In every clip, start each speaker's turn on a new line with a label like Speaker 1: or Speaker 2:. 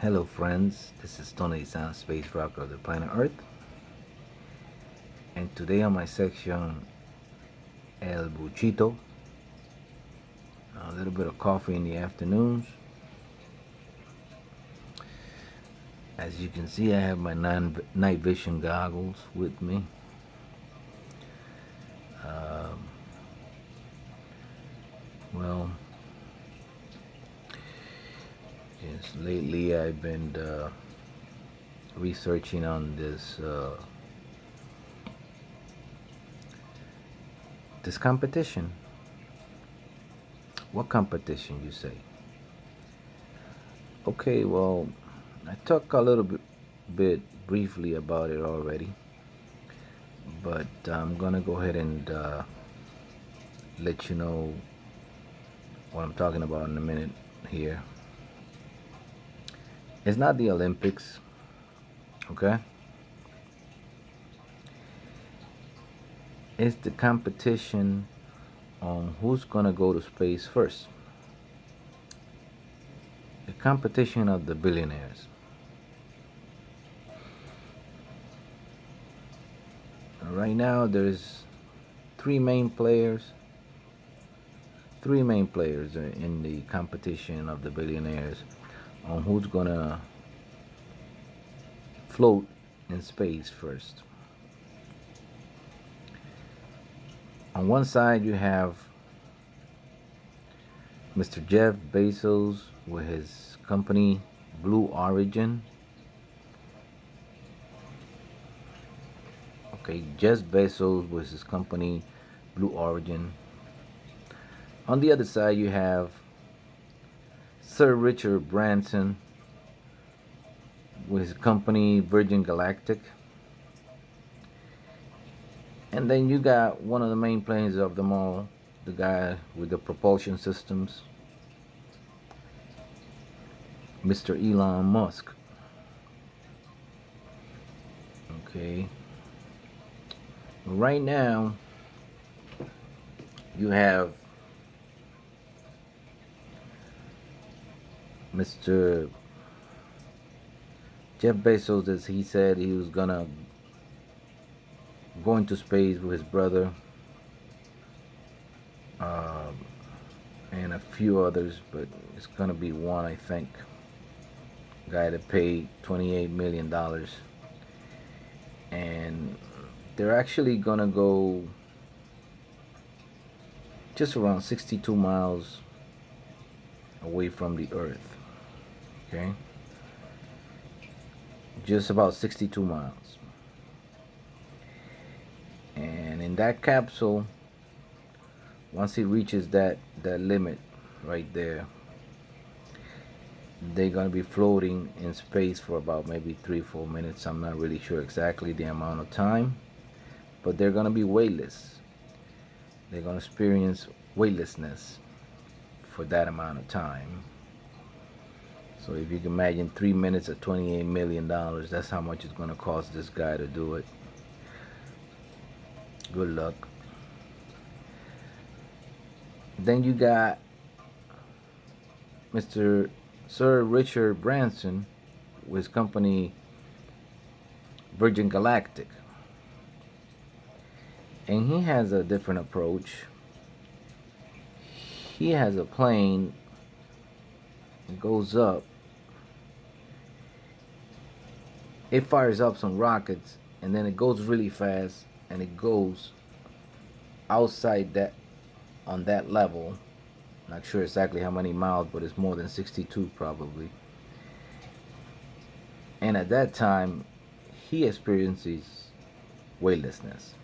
Speaker 1: Hello friends, this is Tony Dizant, space rocker of the planet Earth, and today on my section El Buchito, a little bit of coffee in the afternoons. As you can see, I have my night vision goggles with me. Um, well, yes, lately I've been researching on this competition. What competition, you say? Okay, well, I talked a little bit briefly about it already, but I'm gonna go ahead and let you know what I'm talking about in a minute here. It's not the Olympics, okay? It's the competition on who's gonna go to space first. The competition of the billionaires. Right now, there's three main players. Three main players in the competition of the billionaires on who's gonna float in space first. On one side, you have Mr. Jeff Bezos with his company Blue Origin. Okay, Jeff Bezos with his company Blue Origin. On the other side, you have Sir Richard Branson with his company Virgin Galactic. And then you got one of the main planes of them all, the guy with the propulsion systems, Mr. Elon Musk. Okay. Right now, you have Mr. Jeff Bezos, as he said he was gonna go into space with his brother um, and a few others, but it's gonna be one, I think. Guy that paid $28 million, and they're actually gonna go just around 62 miles away from the Earth. Okay, just about 62 miles. And in that capsule, once it reaches that limit right there, they're gonna be floating in space for about maybe 3-4 minutes. I'm not really sure exactly the amount of time, but they're gonna be weightless. They're gonna experience weightlessness for that amount of time. So if you can imagine 3 minutes at $28 million, that's how much it's gonna cost this guy to do it. Good luck. Then you got Mr. Sir Richard Branson with his company Virgin Galactic. And he has a different approach. He has a plane that goes up. It fires up some rockets and then it goes really fast and it goes outside that on that level. Not sure exactly how many miles, but it's more than 62 probably. And at that time, he experiences weightlessness.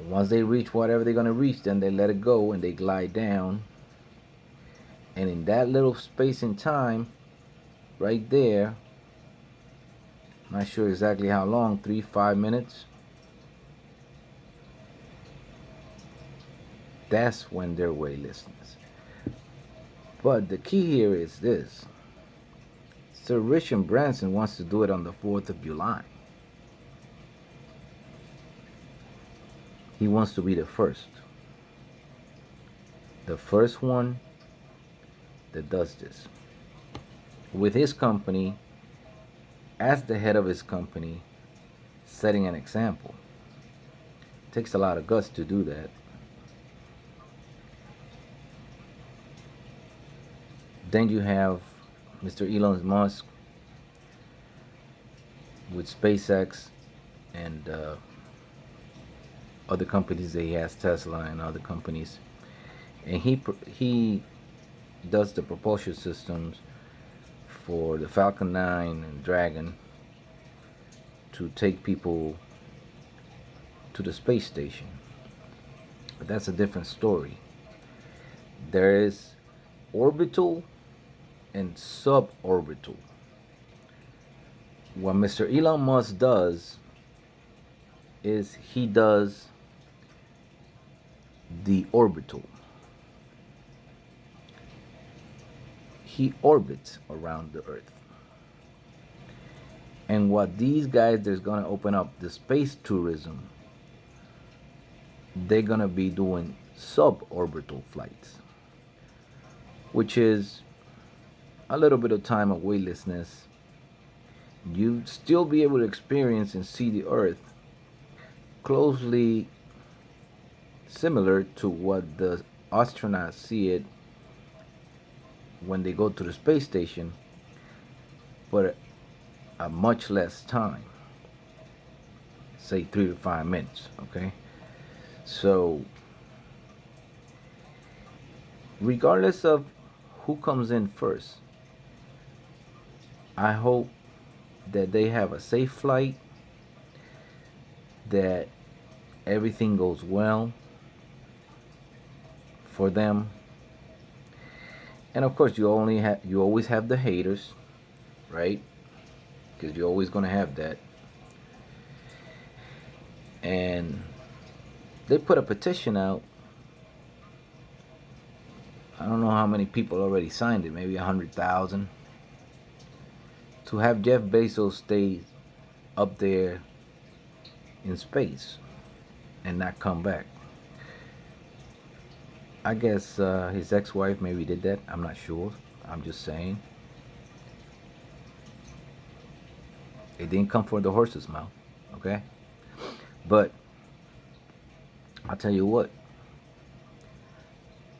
Speaker 1: Once they reach whatever they're going to reach, then they let it go and they glide down. And in that little space and time, right there, not sure exactly how long, 3-5 minutes, that's when they're weightlessness. But the key here is this. Sir Richard Branson wants to do it on the 4th of July. He wants to be the first. The first one that does this. with his company, as the head of his company, setting an example. It takes a lot of guts to do that. Then you have Mr. Elon Musk with SpaceX and other companies that he has, Tesla and other companies, and he does the propulsion systems for the Falcon 9 and Dragon to take people to the space station. But that's a different story. There is orbital and suborbital. What Mr. Elon Musk does is he does the orbital. He orbits around the Earth. And what these guys, there's going to open up the space tourism, they're going to be doing suborbital flights, which is a little bit of time of weightlessness. You still be able to experience and see the Earth closely similar to what the astronauts see it when they go to the space station, but a much less time, say 3 to 5 minutes. Okay, so regardless of who comes in first, I hope that they have a safe flight, that everything goes well for them. And of course, you always have the haters, right? Because you're always going to have that. And they put a petition out. I don't know how many people already signed it, maybe 100,000, to have Jeff Bezos stay up there in space and not come back. I guess his ex-wife maybe did that. I'm not sure. I'm just saying. It didn't come from the horse's mouth, okay? But I'll tell you what.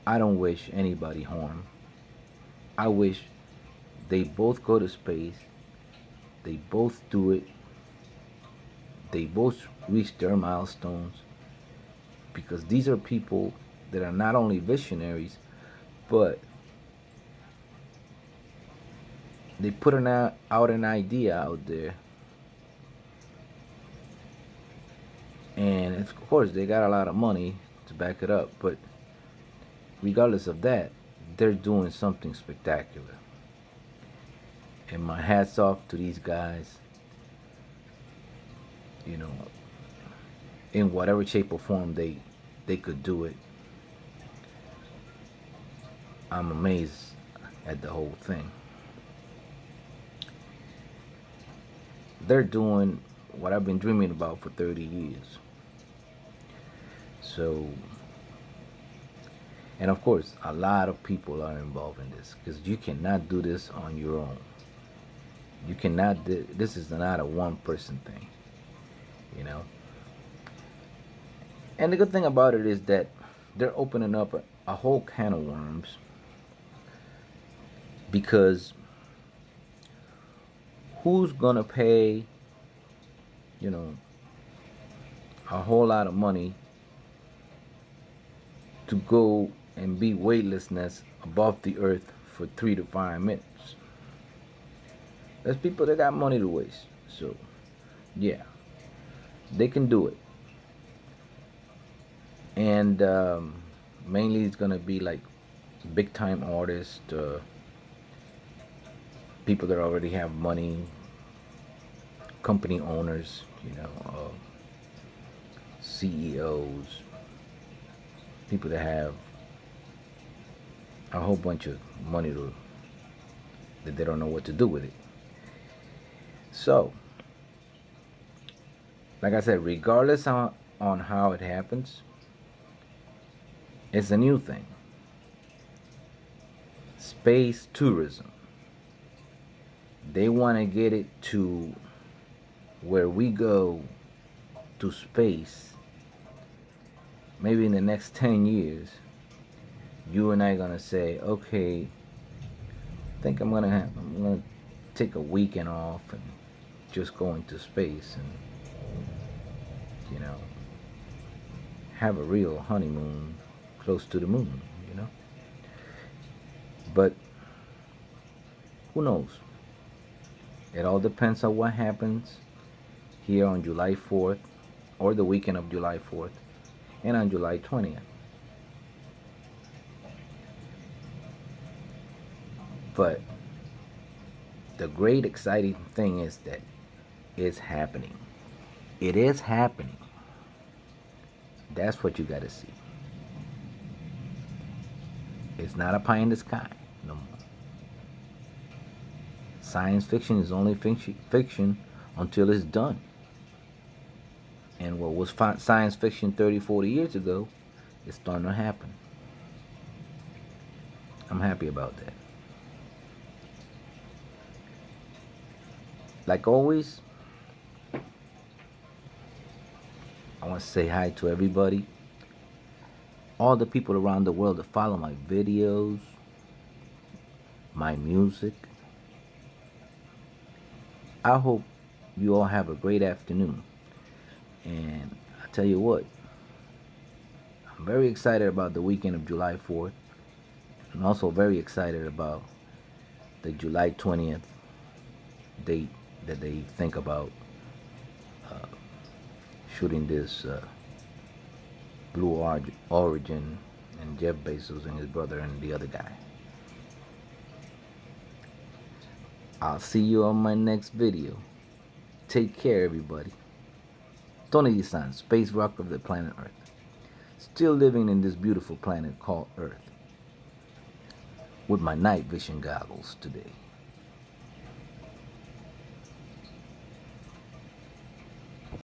Speaker 1: I don't wish anybody harm. I wish they both go to space. They both do it. They both reach their milestones. Because these are people that are not only visionaries, but they put out an idea out there. And of course, they got a lot of money to back it up. But regardless of that, they're doing something spectacular. And my hat's off to these guys. You know, in whatever shape or form they could do it. I'm amazed at the whole thing. They're doing what I've been dreaming about for 30 years. So, and of course, a lot of people are involved in this because you cannot do this on your own. You cannot, this is not a one person thing, you know. And the good thing about it is that they're opening up a whole can of worms, because who's gonna pay, you know, a whole lot of money to go and be weightlessness above the earth for 3 to 5 minutes? There's people that got money to waste. So yeah, they can do it. And mainly it's gonna be like big time artists, people that already have money, company owners, you know, CEOs, people that have a whole bunch of money that they don't know what to do with it. So, like I said, regardless on how it happens, it's a new thing. Space tourism. They want to get it to where we go to space. Maybe in the next 10 years, you and I gonna say, okay, I think I'm gonna take a weekend off and just go into space and you know have a real honeymoon close to the moon, you know. But who knows? It all depends on what happens here on July 4th or the weekend of July 4th and on July 20th. But the great exciting thing is that it's happening. It is happening. That's what you got to see. It's not a pie in the sky no more. Science fiction is only fiction until it's done. And what was science fiction 30, 40 years ago is starting to happen. I'm happy about that. Like always, I want to say hi to everybody, all the people around the world that follow my videos, my music. I hope you all have a great afternoon. And I tell you what, I'm very excited about the weekend of July 4th. I'm also very excited about the July 20th date that they think about shooting this Blue Origin and Jeff Bezos and his brother and the other guy. I'll see you on my next video. Take care, everybody. Tony Dizant, space rock of the planet Earth. Still living in this beautiful planet called Earth with my night vision goggles today.